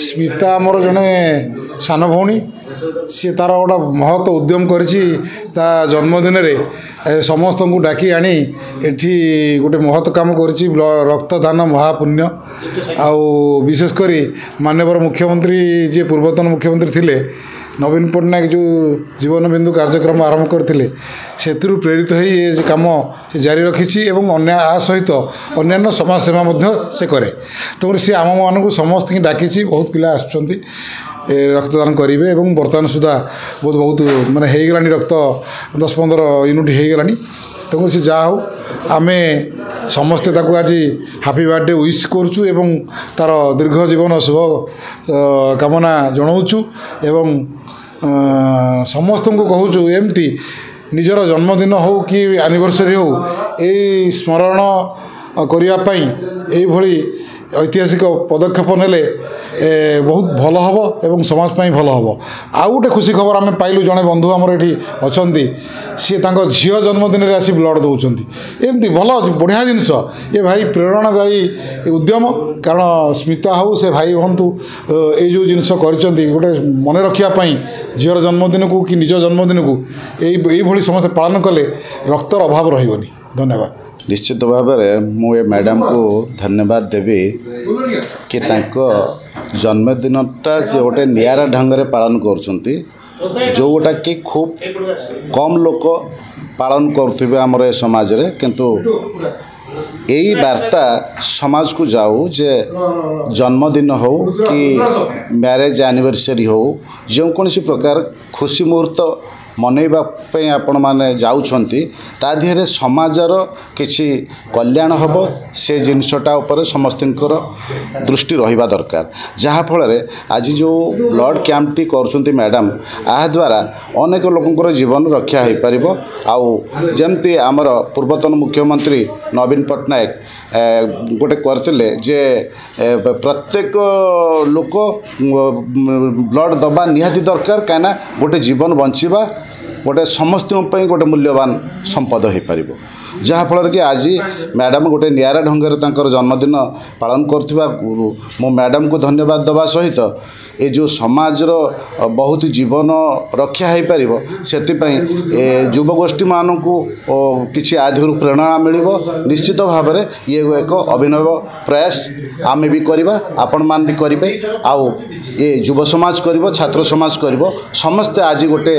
स्मिता आमर जड़े सान भौणी सी तार गोटे महत उद्यम करी जन्मदिन समस्त को डाकी आनी एठी गोटे महत काम कर रक्तदान महापुण्य आउ विशेषकर माननीय मुख्यमंत्री जी पूर्वतन मुख्यमंत्री थिले नवीन पट्टनायक जो जीवन बिंदु कार्यक्रम आरंभ करते से प्रेरित हो ये कम जारी रखी आ सहित अन्य समाजसेवा से करे तो सी आम मानक समस्त डाकी बहुत पिला आसुँच रक्तदान करेंगे और बर्तमान सुधा बहुत बहुत माने हो गलानी रक्त 10-15 यूनिट हो गलानी तेणु सी जहाँ हो आम समस्ते आज हापी बर्थडे विश करुचु एवं तार दीर्घ जीवन शुभ कामना जनाऊँ एवं समस्त को कहूँ एमती निजर जन्मदिन हो कि एनिवर्सरी हो ये स्मरण करने यही ऐतिहासिक पदक्षेप नेले बहुत भल हम एवं समाज भल हम आउ गोटे खुशी खबर आम पाइलु जड़े बंधु आमर ये अच्छा सी झील जन्मदिन में आसी ब्लड दौरान एमती भल बढ़िया जिनस ये भाई प्रेरणादायी उद्यम कारण स्मिता हो से भाई हूँ ये जो जिनस कर गोटे मन रखापी झील जन्मदिन को कि निज जन्मदिन को यही समस्त पालन कले रक्तर अभाव रही धन्यवाद। निश्चित भाव में मुझे मैडम को धन्यवाद देवी कि जन्मदिनटा से गोटे नियारा ढंग से पालन कर जोटा कि खूब कम लोक पालन करुवे आमर समाज रे किंतु यही वार्ता समाज को जाऊ जे जन्मदिन हो कि मैरेज एनिवर्सरी हो जो कौन प्रकार खुशी मुहूर्त मनईवाई आपण मैंने जाऊँगी ता देहरे समाजर किसी कल्याण हम से जिनसटा उपर समस्त दृष्टि रहिबा दरकार जहाँफल आज जो ब्लड कैंपटी कर मैडम आ द्वारा अनेक लोकंर जीवन रक्षा हो पार आउ जमती आमर पूर्वतन मुख्यमंत्री नवीन पट्टनायक गोटे करते जे प्रत्येक लोक ब्लड दबा निहाती दरकार कहीं गोटे जीवन बंचवा गोटे समस्त गोटे मूल्यवान संपद हो पार जहाँफल कि आज मैडम गोटे नियारा ढंग से जन्मदिन पालन करथिबा मो मैडम को धन्यवाद दवा सहित ये जो समाजर बहुत जीवन रक्षा हो पार से युवगोष्ठी मानू किसी आधुर प्रेरणा मिल निश्चित भाव में ये एक अभिनव प्रयास आम भी करवा आपण मान भी करेंगे आउ ये युव समाज कर छात्र समाज कर समस्ते आज गोटे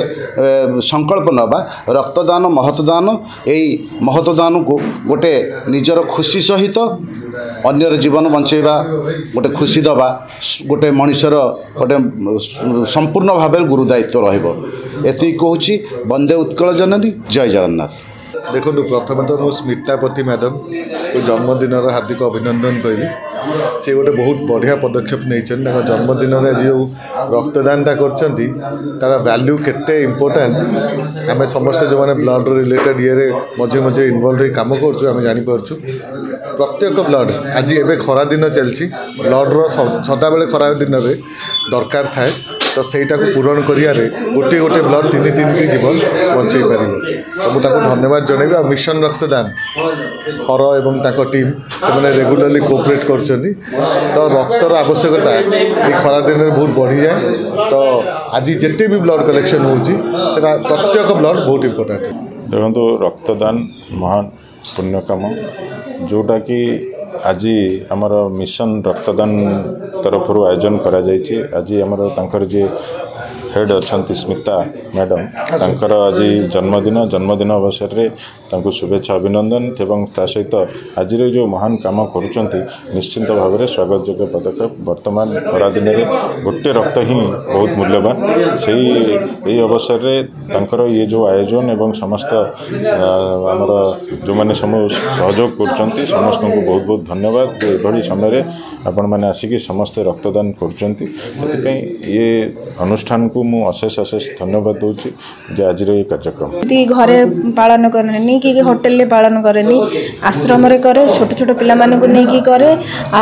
संकल्प नवा रक्तदान महतदान यही महतदान को गोटे निजर खुशी सहित अन्यर जीवन बंचेबा गोटे खुशी दबा गोटे मनुष्यर गोटे संपूर्ण भाव गुरुदायित्व रही कहूँ वंदे उत्कल जननी जय जगन्नाथ। देखो प्रथम तो मो स्मितापति मैडम को जन्मदिन हार्दिक अभिनंदन कहबी से गोटे बहुत बढ़िया पदक्षेप नहीं जन्मदिन में जो रक्तदानटा कर वैल्यू केते इम्पोर्टेंट आम समस्त जो मैंने ब्लड रिलेटेड ये मझे मझे इनवल्व हो कम कर जापारु प्रत्येक ब्लड आज एवं खरा दिन चलती ब्लड्र सदा बेले खरा दिन में दरकार थाए तो सहीटा को पूरण करियारे गोटे गोटे ब्लड 3 जीवन बंचई पार तो मुझे धन्यवाद जनइबी आ मिशन रक्तदान हर एवं टीम से रेगुलरली कोऑपरेट कर तो रक्तर आवश्यकता ये खरा दिन में बहुत बढ़ी जाए तो आज जिते भी ब्लड कलेक्शन होची प्रत्येक ब्लड बहुत इम्पोर्टेंट। देखो रक्तदान महान पुण्य काम जोटा कि आज आमर मिशन रक्तदान तरफ आयोजन करा जायछि आज आमर तांकर जे हेड अच्छा स्मिता मैडम तांकर आज जन्मदिन अवसर में तांको शुभेच्छा अभिनंदन एवं ता सहित आज जो महान काम करुँच निश्चिंत भाव में स्वागत योग्य पदक्षेप वर्तमान खरा दिन में गोटे रक्त ही बहुत मूल्यवान से ही अवसर में तांकर ये जो आयोजन एवं समस्त आमर जो मैंने सहयोग कर समस्त को बहुत बहुत धन्यवाद ये समय आपण मैंने आसिक समस्ते रक्तदान कर ये अनुष्ठान को ମୁଁ ଅଶେଷ ଅଶେଷ ଧନ୍ୟବାଦ ଦେଉଛି ଯେ ଆଜିର ଏହି କାର୍ଯ୍ୟକ୍ରମ ଘରେ ପାଳନ କରେନି କି ହୋଟେଲରେ ପାଳନ କରେନି, ଆଶ୍ରମରେ କରେ, ଛୋଟ ଛୋଟ ପିଲାମାନଙ୍କୁ ନେଇକି କରେ।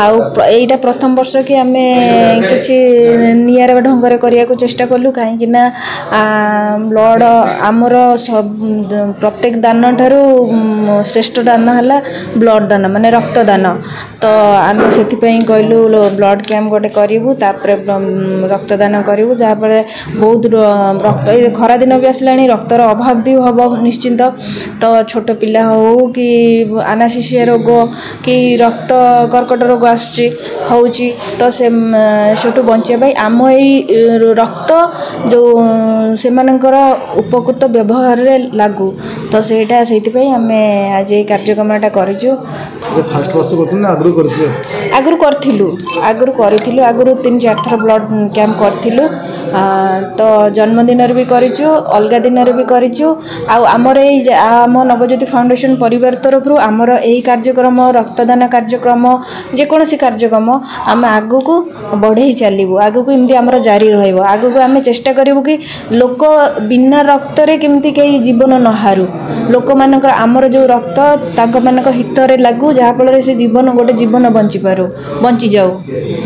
ଆଉ ଏଇଟା ପ୍ରଥମ ବର୍ଷ କି ଆମେ କିଛି ନିଆରା ଢଙ୍ଗରେ କରିବାକୁ ଚେଷ୍ଟା କଲୁ, କାହିଁକି ନା ବ୍ଲଡ଼ ଆମର ପ୍ରତ୍ୟେକ ଦାନ ଠାରୁ ଶ୍ରେଷ୍ଠ ଦାନ ହେଲା ବ୍ଲଡ଼ ଦାନ, ମାନେ ରକ୍ତଦାନ। ତ ଆମେ ସେଥିପାଇଁ କହିଲୁ ବ୍ଲଡ଼ କ୍ୟାମ୍ପ ଗୋଟେ କରିବୁ, ତାପରେ ରକ୍ତଦାନ କରିବୁ, ଯାହାଫଳରେ ବହୁତ ରକ୍ତ, ଏ ଖରାଦିନ ବି ଆସିଲାଣି, ରକ୍ତର ଅଭାବ ବି ହେବ ନିଶ୍ଚିନ୍ତ। ତ ଛୋଟ ପିଲା ହେଉ କି ଆନାସିସିଆ ରୋଗ କି ରକ୍ତ କର୍କଟ ରୋଗ ଆସୁଛି ହେଉଛି, ତ ସେଠୁ ବଞ୍ଚିବା ପାଇଁ ଆମ ଏଇ ରକ୍ତ ଯେଉଁ ସେମାନଙ୍କର ଉପକୃତ ବ୍ୟବହାରରେ ଲାଗୁ, ତ ସେଇଥିପାଇଁ ଆମେ ଆଜି ଏଇ କାର୍ଯ୍ୟକ୍ରମଟା କରିଛୁ। ଆଗରୁ କରିଥିଲୁ, ଆଗରୁ 3-4 ଥର ବ୍ଲଡ଼ କ୍ୟାମ୍ପ କରିଥିଲୁ। ତ ଜନ୍ମଦିନରେ ବି କରିଛୁ, ଅଲଗା ଦିନରେ ବି କରିଛୁ। ଆଉ ଆମର ଆମ ନବଜ୍ୟୋତି ଫାଉଣ୍ଡେସନ ପରିବାର ତରଫରୁ ଆମର ଏହି କାର୍ଯ୍ୟକ୍ରମ, ରକ୍ତଦାନ କାର୍ଯ୍ୟକ୍ରମ, ଯେକୌଣସି କାର୍ଯ୍ୟକ୍ରମ ଆମେ ଆଗକୁ ବଢ଼େଇ ଚାଲିବୁ। ଆଗକୁ ଏମିତି ଆମର ଜାରି ରହିବ। ଆଗକୁ ଆମେ ଚେଷ୍ଟା କରିବୁ କି ଲୋକ ବିନା ରକ୍ତରେ କେମିତି କେହି ଜୀବନ ନ ହାରୁ, ଲୋକମାନଙ୍କର ଆମର ଯେଉଁ ରକ୍ତ ତାଙ୍କମାନଙ୍କ ହିତରେ ଲାଗୁ, ଯାହାଫଳରେ ସେ ଗୋଟେ ଜୀବନ ବଞ୍ଚିଯାଉ।